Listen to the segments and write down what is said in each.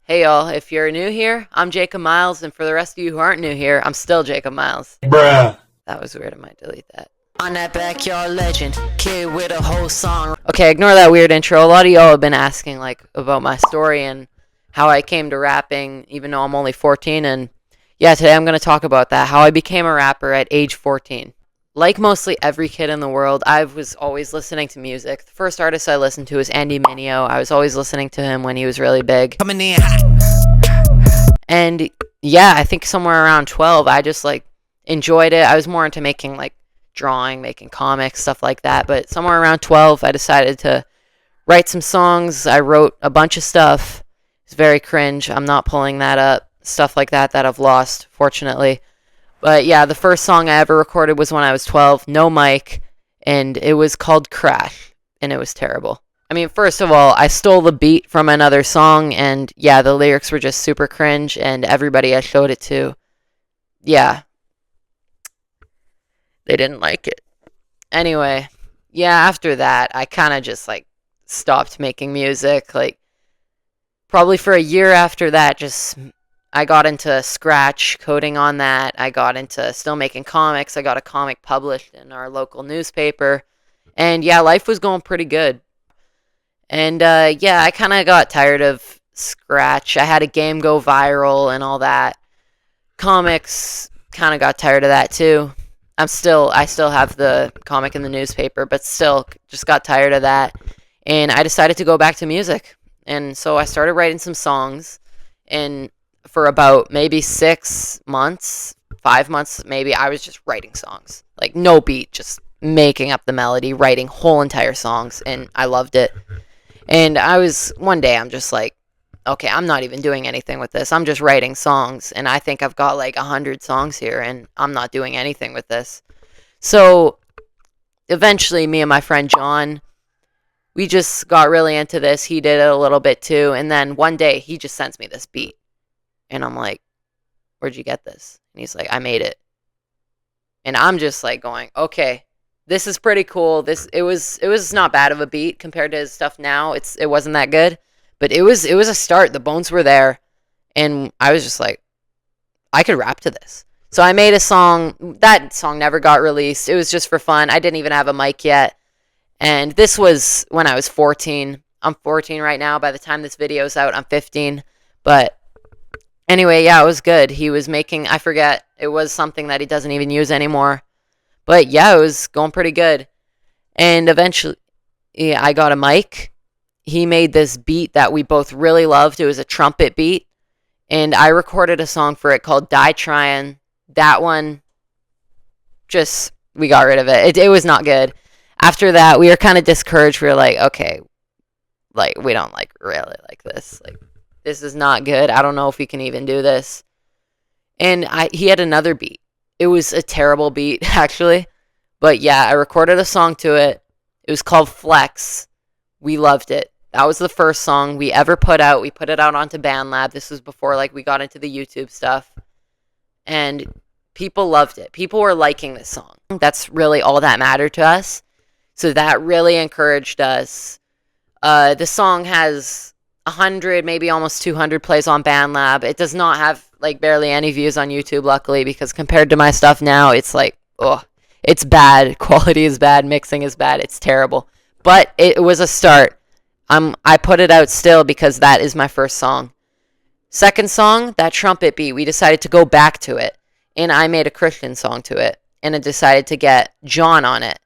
Hey y'all, if you're new here, I'm Jacob Miles, and for the rest of you who aren't new here, I'm still Jacob Miles. Bruh. That was weird, I might delete that. On that backyard legend, kid with a whole song. Okay, ignore that weird intro. A lot of y'all have been asking about my story and how I came to rapping, even though I'm only 14. And yeah, today I'm going to talk about that, how I became a rapper at age 14. Like mostly every kid in the world, I was always listening to music. The first artist I listened to was Andy Mineo. I was always listening to him when he was really big. Coming in. And yeah, I think somewhere around 12, I just enjoyed it. I was more into making drawing, making comics, stuff like that. But somewhere around 12, I decided to write some songs. I wrote a bunch of stuff. It's very cringe. I'm not pulling that up. Stuff like that I've lost, fortunately. But yeah, the first song I ever recorded was when I was 12, no mic, and it was called Crash, and it was terrible. I mean, first of all, I stole the beat from another song, and yeah, the lyrics were just super cringe, and everybody I showed it to, yeah, they didn't like it. Anyway, yeah, after that, I kind of just stopped making music. Probably for a year after that, just I got into Scratch, coding on that. I got into still making comics. I got a comic published in our local newspaper. And yeah, life was going pretty good. And yeah, I kind of got tired of Scratch. I had a game go viral and all that. Comics, kind of got tired of that too. I still have the comic in the newspaper, but still just got tired of that. And I decided to go back to music. And so I started writing some songs. And for about maybe 6 months, 5 months maybe, I was just writing songs. No beat, just making up the melody, writing whole entire songs. And I loved it. And one day I'm just okay, I'm not even doing anything with this. I'm just writing songs. And I think I've got 100 songs here, and I'm not doing anything with this. So eventually, me and my friend John, we just got really into this. He did it a little bit too. And then one day, he just sends me this beat. And I'm like, where'd you get this? And he's like, I made it. And I'm just going, okay, this is pretty cool. It was not bad of a beat compared to his stuff now. It wasn't that good, but it was a start. The bones were there, and I was just like, I could rap to this. So I made a song. That song never got released. It was just for fun. I didn't even have a mic yet, and this was when I was 14. I'm 14 right now. By the time this video's out, I'm 15. But anyway, yeah, it was good. He was making, I forget, it was something that he doesn't even use anymore. But yeah, it was going pretty good. And eventually, yeah, I got a mic. He made this beat that we both really loved. It was a trumpet beat. And I recorded a song for it called Die Tryin'. That one, we got rid of it. It was not good. After that, we were kind of discouraged. We were like, okay, we don't really like this. This is not good. I don't know if we can even do this. And he had another beat. It was a terrible beat, actually. But yeah, I recorded a song to it. It was called Flex. We loved it. That was the first song we ever put out. We put it out onto BandLab. This was before we got into the YouTube stuff. And people loved it. People were liking this song. That's really all that mattered to us. So that really encouraged us. The song has 100, maybe almost 200 plays on BandLab. It does not have barely any views on YouTube, luckily, because compared to my stuff now, it's it's bad. Quality is bad. Mixing is bad. It's terrible. But it was a start. I put it out still because that is my first song. Second song, that trumpet beat, we decided to go back to it. And I made a Christian song to it. And I decided to get John on it.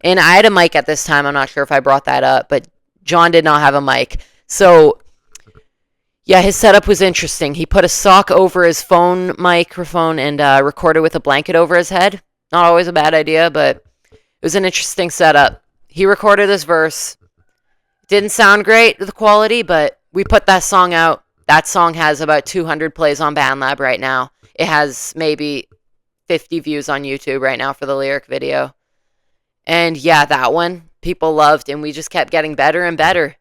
And I had a mic at this time. I'm not sure if I brought that up, but John did not have a mic. So yeah, his setup was interesting. He put a sock over his phone microphone and recorded with a blanket over his head. Not always a bad idea, but it was an interesting setup. He recorded this verse. Didn't sound great, the quality, but we put that song out. That song has about 200 plays on BandLab right now. It has maybe 50 views on YouTube right now for the lyric video. And yeah, that one people loved, and we just kept getting better and better.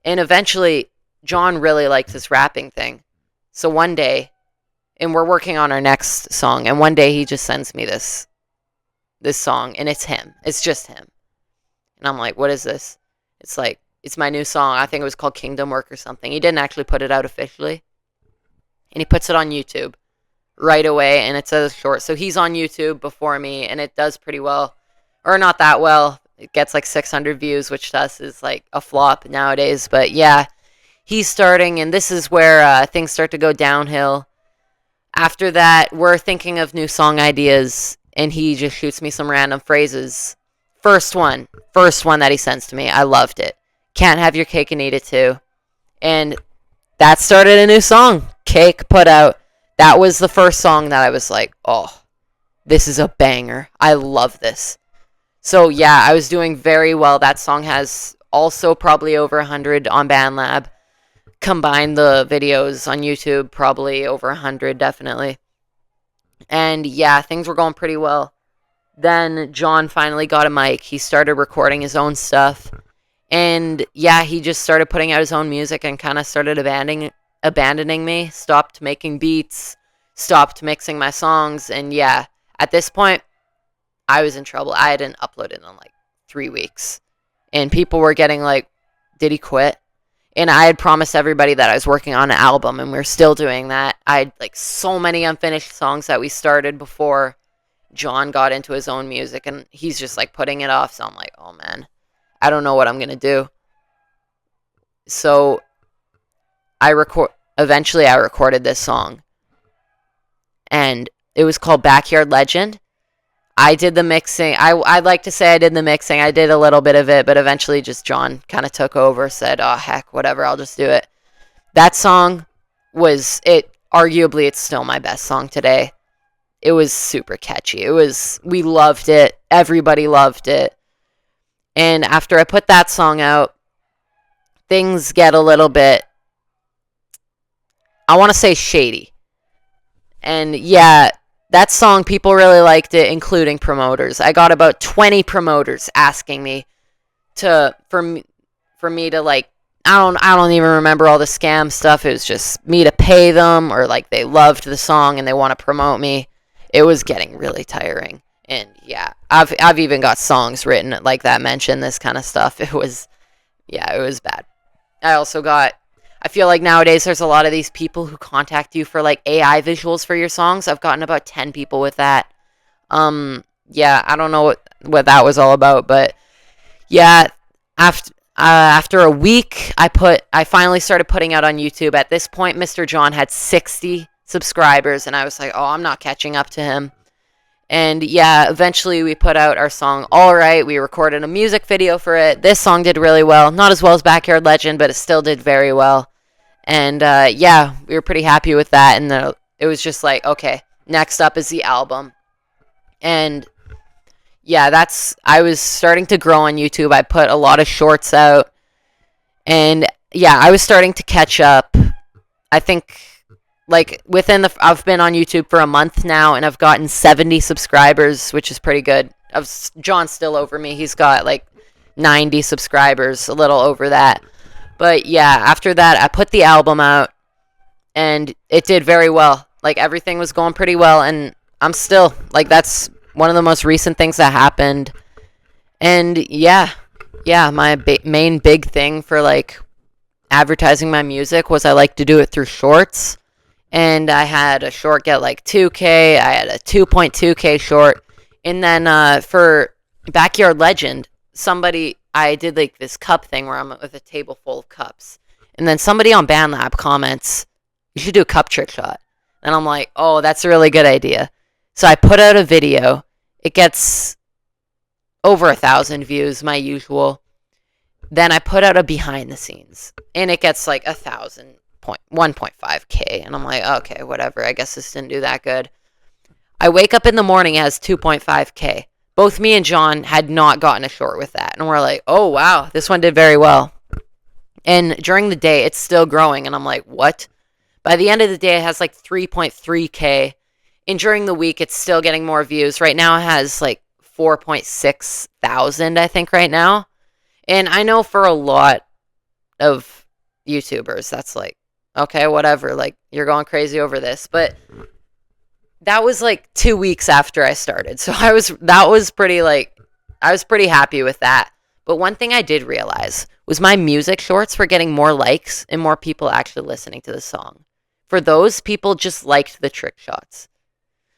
And eventually, John really liked this rapping thing. So one day, and we're working on our next song, and one day he just sends me this song, and it's him. It's just him. And I'm like, what is this? It's my new song. I think it was called Kingdom Work or something. He didn't actually put it out officially. and he puts it on YouTube right away, and it's a short. So he's on YouTube before me, and it does pretty well, or not that well. It gets like 600 views, which to us is like a flop nowadays. But yeah, he's starting, and this is where things start to go downhill. After that, we're thinking of new song ideas, and he just shoots me some random phrases. First one that he sends to me, I loved it. Can't have your cake and eat it too. And that started a new song. Cake put out. That was the first song that I was like, oh, this is a banger. I love this. So yeah, I was doing very well. That song has also probably over 100 on BandLab. Combine the videos on YouTube, probably over 100, definitely. And yeah, things were going pretty well. Then John finally got a mic. He started recording his own stuff. And yeah, he just started putting out his own music and kind of started abandoning me. Stopped making beats, stopped mixing my songs. And yeah, at this point, I was in trouble. I hadn't uploaded in like 3 weeks. And people were getting like, did he quit? And I had promised everybody that I was working on an album, and we are still doing that. I had like so many unfinished songs that we started before John got into his own music, and he's just like putting it off. So I'm like, oh man, I don't know what I'm gonna do. So eventually I recorded this song, and it was called Backyard Legend. I did the mixing. I'd like to say I did the mixing. I did a little bit of it, but eventually just John kind of took over, said, oh, heck, whatever, I'll just do it. That song arguably, it's still my best song today. It was super catchy. We loved it. Everybody loved it. And after I put that song out, things get a little bit, I want to say shady. And yeah, that song, people really liked it, including promoters. I got about 20 promoters asking me for me to like, I don't even remember all the scam stuff. It was just me to pay them, or like they loved the song and they want to promote me. It was getting really tiring. And yeah, I've even got songs written like that mention this kind of stuff. It was bad. I feel like nowadays there's a lot of these people who contact you for like AI visuals for your songs. I've gotten about 10 people with that. Yeah, I don't know what that was all about, but yeah, after a week, I finally started putting out on YouTube. At this point, Mr. John had 60 subscribers, and I was like, oh, I'm not catching up to him. And yeah, eventually we put out our song All Right. We recorded a music video for it. This song did really well. Not as well as Backyard Legend, but it still did very well. And yeah, we were pretty happy with that. And it was just like, okay, next up is the album. And yeah, I was starting to grow on YouTube. I put a lot of shorts out. And yeah, I was starting to catch up. I think like I've been on YouTube for a month now, and I've gotten 70 subscribers, which is pretty good. John's still over me. He's got like 90 subscribers, a little over that. But yeah, after that, I put the album out, and it did very well. Like, everything was going pretty well, and I'm still, like, that's one of the most recent things that happened. And yeah, my main big thing for, like, advertising my music was I like to do it through shorts. And I had a short get, like, 2K. I had a 2.2K short. And then for Backyard Legend, I did like this cup thing where I'm with a table full of cups. And then somebody on BandLab comments, you should do a cup trick shot. And I'm like, oh, that's a really good idea. So I put out a video. It gets over 1,000 views, my usual. Then I put out a behind the scenes, and it gets like 1.5K. And I'm like, okay, whatever. I guess this didn't do that good. I wake up in the morning, it has 2.5K. Both me and John had not gotten a short with that. And we're like, oh, wow, this one did very well. And during the day, it's still growing. And I'm like, what? By the end of the day, it has like 3.3K. And during the week, it's still getting more views. Right now, it has like 4.6 thousand, I think, right now. And I know for a lot of YouTubers, that's like, okay, whatever. Like, you're going crazy over this. But that was like 2 weeks after I started. So I was pretty happy with that. But one thing I did realize was my music shorts were getting more likes and more people actually listening to the song. for those, people just liked the trick shots.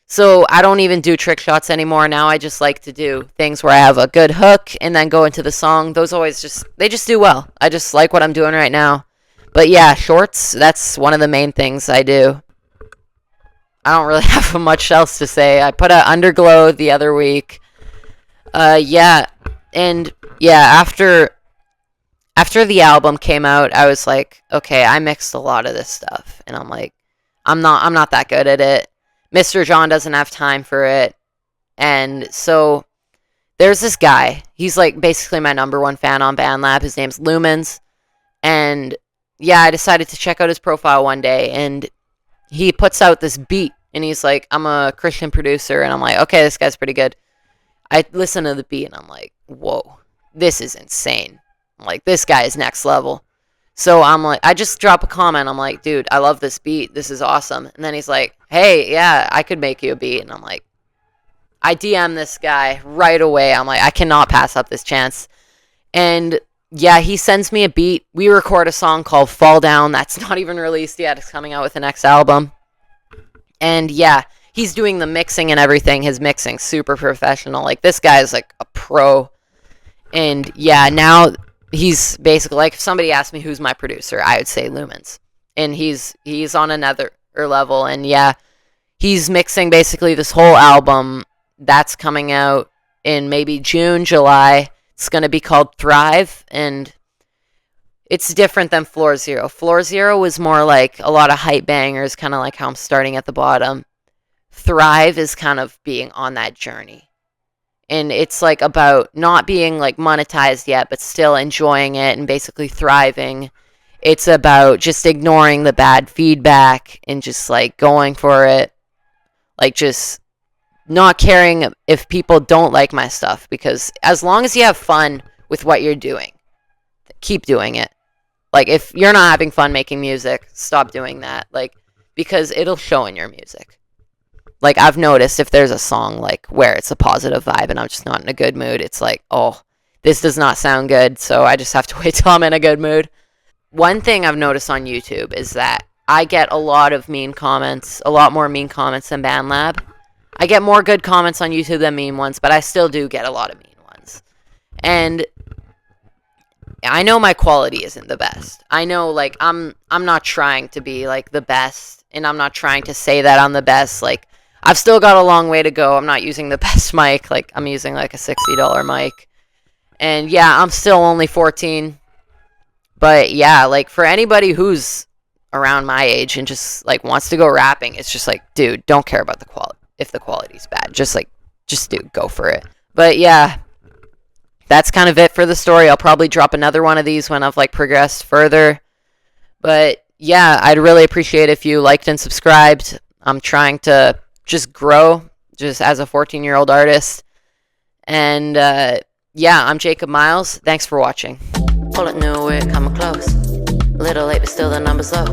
So I don't even do trick shots anymore. Now I just like to do things where I have a good hook and then go into the song. Those always they just do well. I just like what I'm doing right now. But yeah, shorts, that's one of the main things I do. I don't really have much else to say. I put out Underglow the other week. Yeah, and yeah, after the album came out, I was like, okay, I mixed a lot of this stuff, and I'm like, I'm not that good at it. Mr. John doesn't have time for it, and so there's this guy. He's like basically my number one fan on BandLab. His name's Lumens, and yeah, I decided to check out his profile one day, and he puts out this beat, and he's like, I'm a Christian producer, and I'm like, okay, this guy's pretty good. I listen to the beat, and I'm like, whoa, this is insane. I'm like, this guy is next level. So I'm like, I just drop a comment. I'm like, dude, I love this beat. This is awesome. And then he's like, hey, yeah, I could make you a beat. And I'm like, I DM this guy right away. I'm like, I cannot pass up this chance. And yeah, he sends me a beat. We record a song called Fall Down. That's not even released yet. It's coming out with the next album. And yeah, he's doing the mixing and everything. His mixing's super professional. Like, this guy is like a pro. And yeah, now he's basically like, if somebody asked me who's my producer, I would say Lumens. And he's on another level. And yeah, he's mixing basically this whole album that's coming out in maybe June, July. It's going to be called Thrive, and it's different than Floor Zero. Floor Zero was more like a lot of hype bangers, kind of like how I'm starting at the bottom. Thrive is kind of being on that journey. And it's like about not being like monetized yet, but still enjoying it and basically thriving. It's about just ignoring the bad feedback and just like going for it. Like, just not caring if people don't like my stuff, because as long as you have fun with what you're doing, keep doing it. Like, if you're not having fun making music, stop doing that. Like, because it'll show in your music. Like, I've noticed if there's a song like where it's a positive vibe and I'm just not in a good mood, it's like, oh, this does not sound good, so I just have to wait till I'm in a good mood. One thing I've noticed on YouTube is that I get a lot of mean comments, a lot more mean comments than BandLab. I get more good comments on YouTube than mean ones, but I still do get a lot of mean ones. And I know my quality isn't the best. I know, like, I'm not trying to be like the best, and I'm not trying to say that I'm the best. Like, I've still got a long way to go. I'm not using the best mic. Like, I'm using like a $60 mic. And yeah, I'm still only 14. But yeah, like, for anybody who's around my age and just like wants to go rapping, it's just like, dude, don't care about the quality. If the quality's bad, just go for it. But yeah, that's kind of it for the story. I'll probably drop another one of these when I've like progressed further. But yeah, I'd really appreciate if you liked and subscribed. I'm trying to just grow just as a 14-year-old artist. And yeah, I'm Jacob Miles. Thanks for watching. Pull it new, we're coming close. Little late, but still the numbers low.